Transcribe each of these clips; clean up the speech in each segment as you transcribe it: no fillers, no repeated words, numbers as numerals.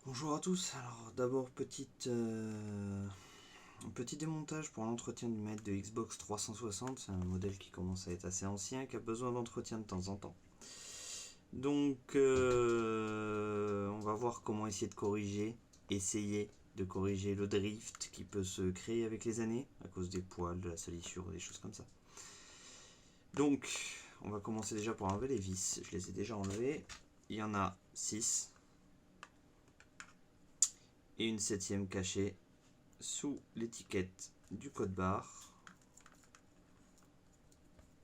Bonjour à tous, alors d'abord petit démontage pour l'entretien du maître de Xbox 360, c'est un modèle qui commence à être assez ancien, qui a besoin d'entretien de temps en temps. Donc on va voir comment essayer de corriger le drift qui peut se créer avec les années, à cause des poils, de la salissure, des choses comme ça. Donc on va commencer déjà par enlever les vis, je les ai déjà enlevées, il y en a 6. Et une 7ème cachée sous l'étiquette du code barre,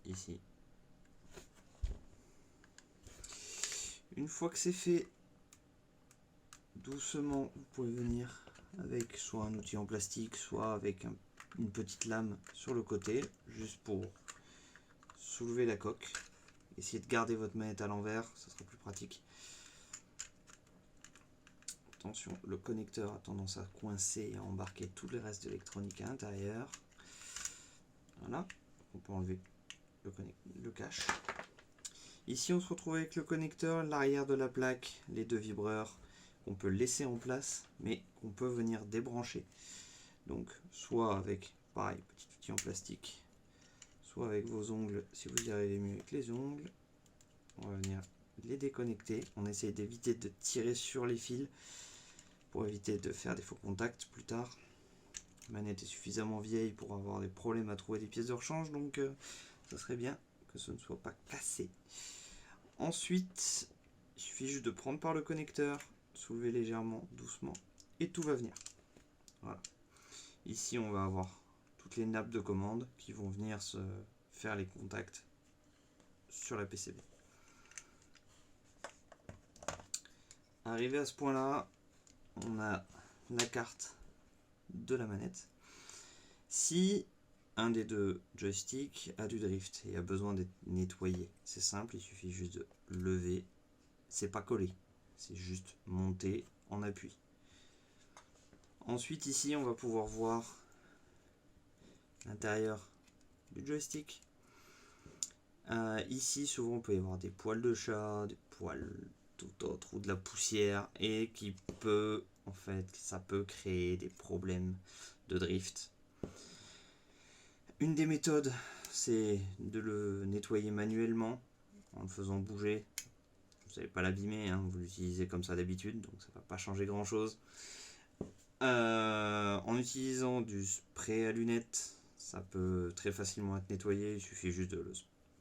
ici. Une fois que c'est fait, doucement, vous pouvez venir avec soit un outil en plastique, soit avec une petite lame sur le côté, juste pour soulever la coque. Essayez de garder votre manette à l'envers, ça sera plus pratique. Attention, le connecteur a tendance à coincer et à embarquer tout le reste de l'électronique à l'intérieur. Voilà, on peut enlever le cache. Ici on se retrouve avec le connecteur, l'arrière de la plaque, les deux vibreurs qu'on peut laisser en place mais qu'on peut venir débrancher. Donc soit avec, pareil, petit outil en plastique, soit avec vos ongles si vous y arrivez mieux avec les ongles. On va venir les déconnecter. On essaye d'éviter de tirer sur les fils pour éviter de faire des faux contacts plus tard. La manette est suffisamment vieille pour avoir des problèmes à trouver des pièces de rechange, donc ça serait bien que ce ne soit pas cassé. Ensuite, il suffit juste de prendre par le connecteur, soulever légèrement, doucement, et tout va venir. Voilà. Ici, on va avoir toutes les nappes de commande qui vont venir se faire les contacts sur la PCB. Arrivé à ce point-là, on a la carte de la manette. Si un des deux joysticks a du drift et a besoin d'être nettoyé, c'est simple, il suffit juste de lever. C'est pas collé, c'est juste monté en appui. Ensuite ici on va pouvoir voir l'intérieur du joystick. Ici souvent on peut y avoir des poils de chat, des poils tout autre ou de la poussière et qui peut en fait ça peut créer des problèmes de drift. Une des méthodes c'est de le nettoyer manuellement en le faisant bouger. Vous n'allez pas l'abîmer, hein, vous l'utilisez comme ça d'habitude donc ça ne va pas changer grand chose. En utilisant du spray à lunettes, ça peut très facilement être nettoyé, il suffit juste de le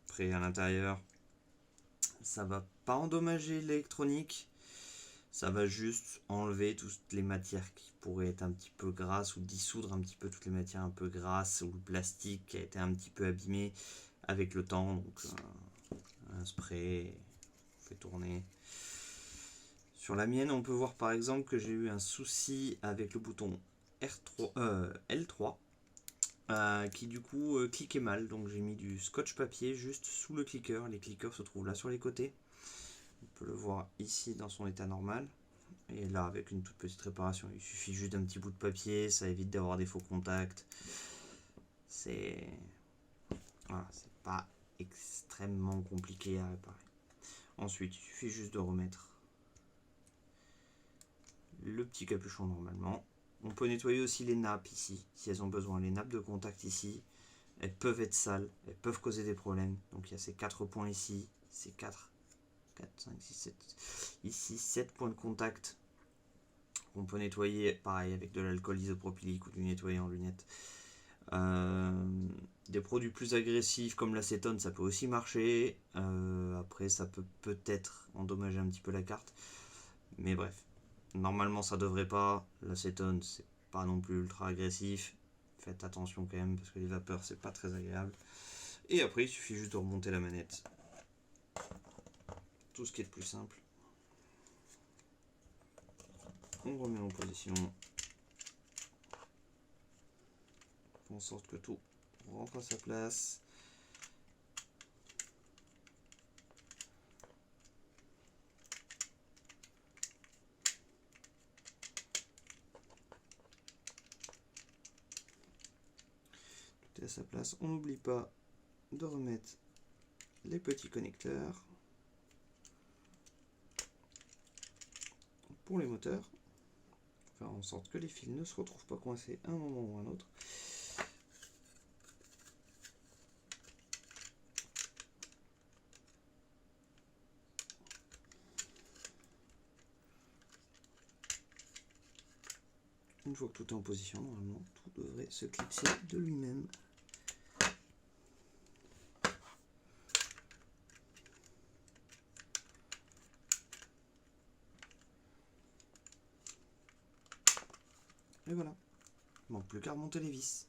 sprayer à l'intérieur. Ça va pas endommager l'électronique, ça va juste enlever toutes les matières qui pourraient être un petit peu grasses ou dissoudre un petit peu toutes les matières un peu grasses ou le plastique qui a été un petit peu abîmé avec le temps. Donc un spray, on fait tourner. Sur la mienne, on peut voir par exemple que j'ai eu un souci avec le bouton L3 qui du coup cliquait mal. Donc j'ai mis du scotch papier juste sous le clicker. Les clickers se trouvent là sur les côtés. On peut le voir ici dans son état normal. Et là avec une toute petite réparation, il suffit juste d'un petit bout de papier, ça évite d'avoir des faux contacts. C'est voilà, c'est pas extrêmement compliqué à réparer. Ensuite, il suffit juste de remettre le petit capuchon normalement. On peut nettoyer aussi les nappes ici, si elles ont besoin. Les nappes de contact ici, elles peuvent être sales, elles peuvent causer des problèmes. Donc il y a ces 4 points ici, ces 4, 5, 6, 7, ici 7 points de contact. On peut nettoyer pareil avec de l'alcool isopropylique ou du nettoyant en lunettes. Des produits plus agressifs comme l'acétone, ça peut aussi marcher. Après, ça peut peut-être endommager un petit peu la carte. Mais bref, normalement ça devrait pas. L'acétone, c'est pas non plus ultra agressif. Faites attention quand même parce que les vapeurs, c'est pas très agréable. Et après, il suffit juste de remonter la manette. Tout ce qui est de plus simple. On remet en position. On fait en sorte que tout rentre à sa place. Tout est à sa place. On n'oublie pas de remettre les petits connecteurs pour les moteurs. faire en sorte que les fils ne se retrouvent pas coincés à un moment ou à un autre. Une fois que tout est en position, normalement, tout devrait se clipser de lui-même. Et voilà. Il ne manque plus qu'à remonter les vis.